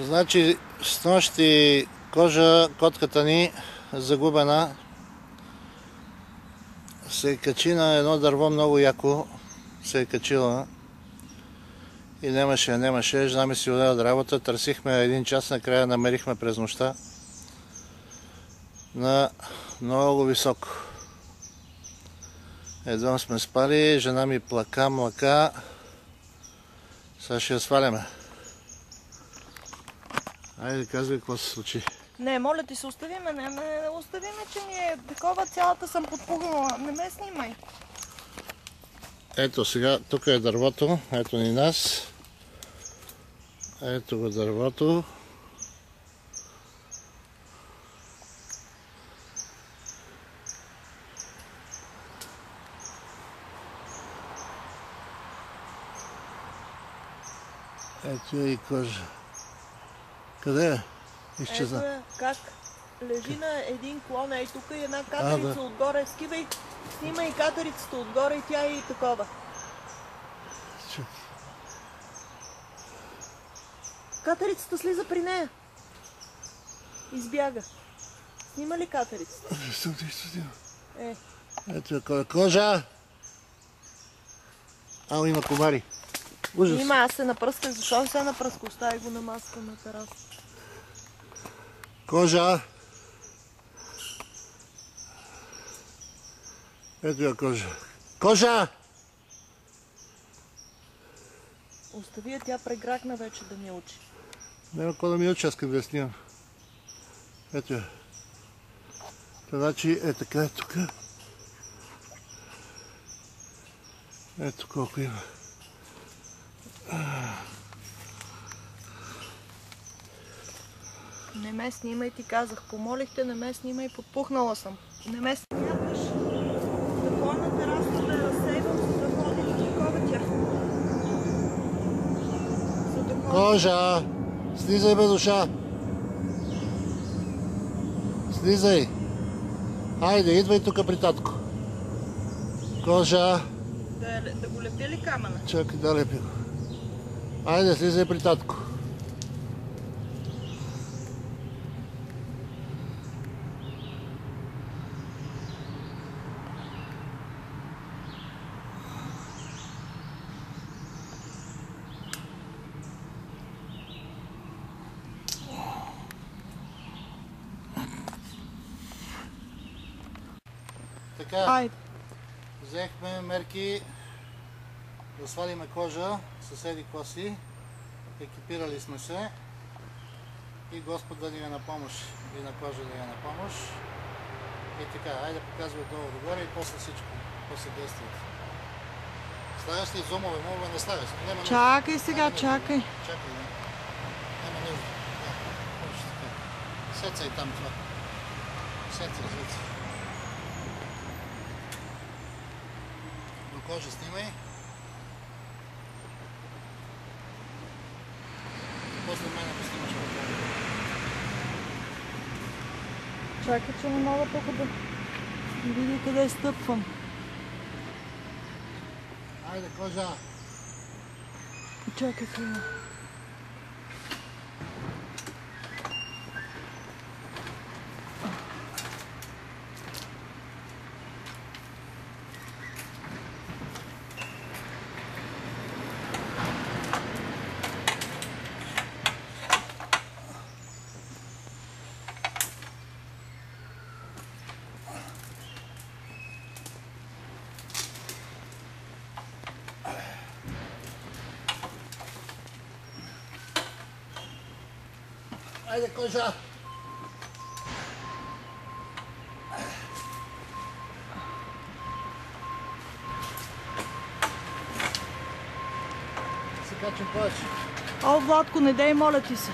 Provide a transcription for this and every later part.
Значи, снощи Кожа, котката ни, загубена, се качи на едно дърво много яко, се е качила и нямаше. Жена ми си отиде от работа, търсихме един час, накрая намерихме през нощта на много високо. Едва сме спали, жена ми млъка, сега ще я сваляме. Айде, казвай какво се случи. Не, моля ти се, оставиме, не оставиме, че ми е такова, цялата съм подпугнала. Не ме снимай. Ето сега, тук е дървото, ето ни нас. Ето го дървото. Ето и Кожа. Къде е? Изчезна. Ето е как лежи на един клон, ей тук и една катерица отгоре. Скивай, снимай катерицата отгоре и тя е и такова. Катерицата слиза при нея. Избяга. Снима ли катерицата? Ето е Кожа. Ало, има комари. Ужас. Има, аз се напръсках. Защо не се напръска? Остави го на маска на тераса. Кожа. Ето я Кожа. Кожа! Остави я, тя прегракна вече да ми учи. Няма какво да ми учи, аз искам да я снимам. Ето я. Значи е така, е тук. Ето колко има. Не ме снимай, ти казах. Помолихте, не ме снимай, подпухнала съм. Не ме смяташ да ходя на терасата да разсейвам, за да ходя и такова тя. Кожа! Слизай, бе, душа! Слизай! Хайде, идвай тук при татко. Кожа! Да го лепя ли камъна? Чакай да лепи го. Хайде, слизай при татко. Така, Айде. взехме мерки да свалиме Кожа, съседи коси, екипирали сме се и Господ да ни е на помощ и на Кожа да ни е на помощ. И така, айде показвай долу догоре и после всичко, после действията. Слагаш ли зумове, мога не слагаш? Чакай сега, чакай. Чакай, не. Няма нужда. Да, точно така. Сецай там това. Сецай. До Кожа снимай. После мене го снимаш по това. Чакай, че не мога тук да видя къде стъпвам. Айде, Кожа! Чакай сега. Айде, Кожа! Се качим повече. О, Владко, не дей, моля ти се.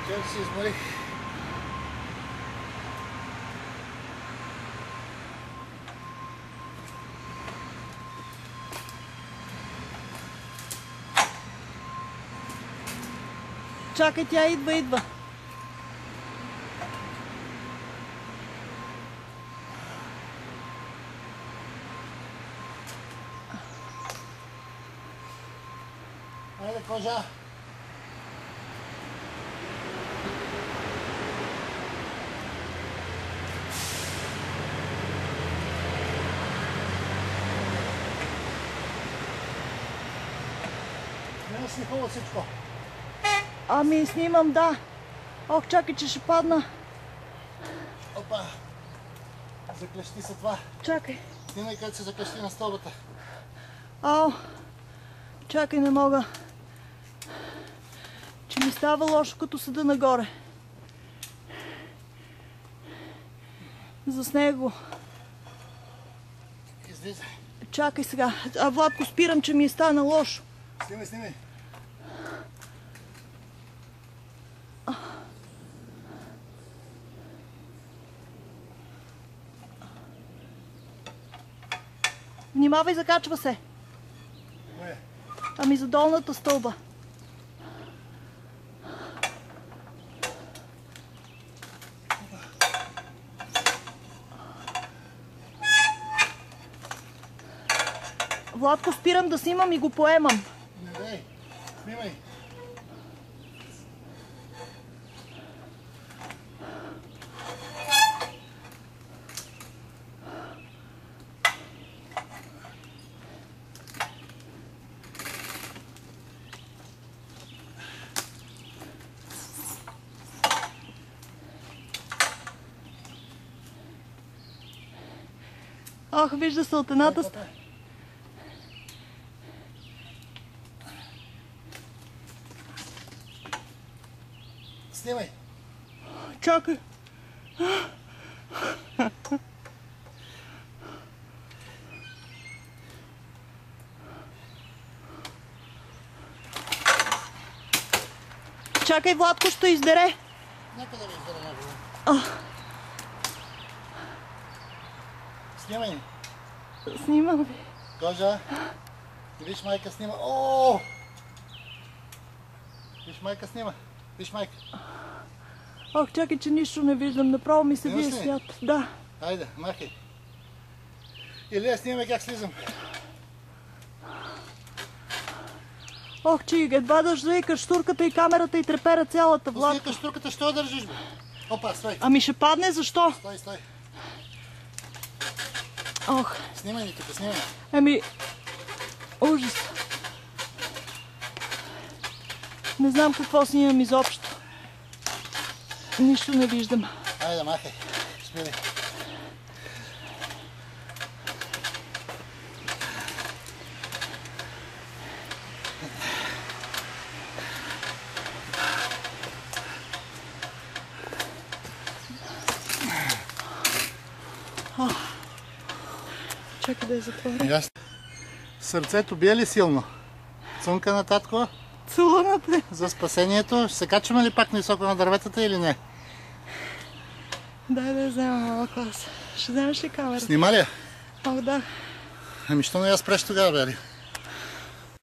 Чак се изморих. Чакай, тя идва. Айде, Кожа! Снимаш ли хубаво всичко? Ами, снимам, да. Ох, чакай, че ще падна. Опа! Заклещи се това. Чакай. Снимай където се заклещи на стълбата. Ау! Чакай, не мога. Че ми става лошо, като седа нагоре. Заснех го. Излизай. Чакай сега. Владко, спирам, че ми стана лошо. Снимай. Внимавай, закачва се. Кое? Ами за долната стълба. Владко, спирам да снимам и го поемам. Не дай. Снимай. Ох, вижда се от едната страна. Снимай. Чакай. Чакай, Владко, ще издере. Нека да ви издере някога. Снимай. Снимам ви. Кожа. Виж, майка снима. О! Виж, майка снима. Виж, майка. Ох, чакай, че нищо не виждам. Направо ми се Снимаш вие ли? свят. Да. Айде, махай. Или я снимай как слизам. Ох, че едва да заикаш штурката и камерата и трепера цялата, Влад. Пусти штурката, що я държиш, бе? Опа, стой. Ами ще падне, защо? Стой. Ох, Снимай ни тук, снимай. ами, ужас. Не знам какво снимам изобщо. Нищо не виждам. Айде, махай. Спирай. Чакай да я затворя. Ясно. Сърцето бие ли силно? Цунка на татко Целуната. за спасението. Ще се качваме ли пак нависоко на дърветата или не? Дай да я взема малко аз. Ще вземеш ли камерата? Снима ли я? Ох, да. Ами що не я спреш тогава, бери?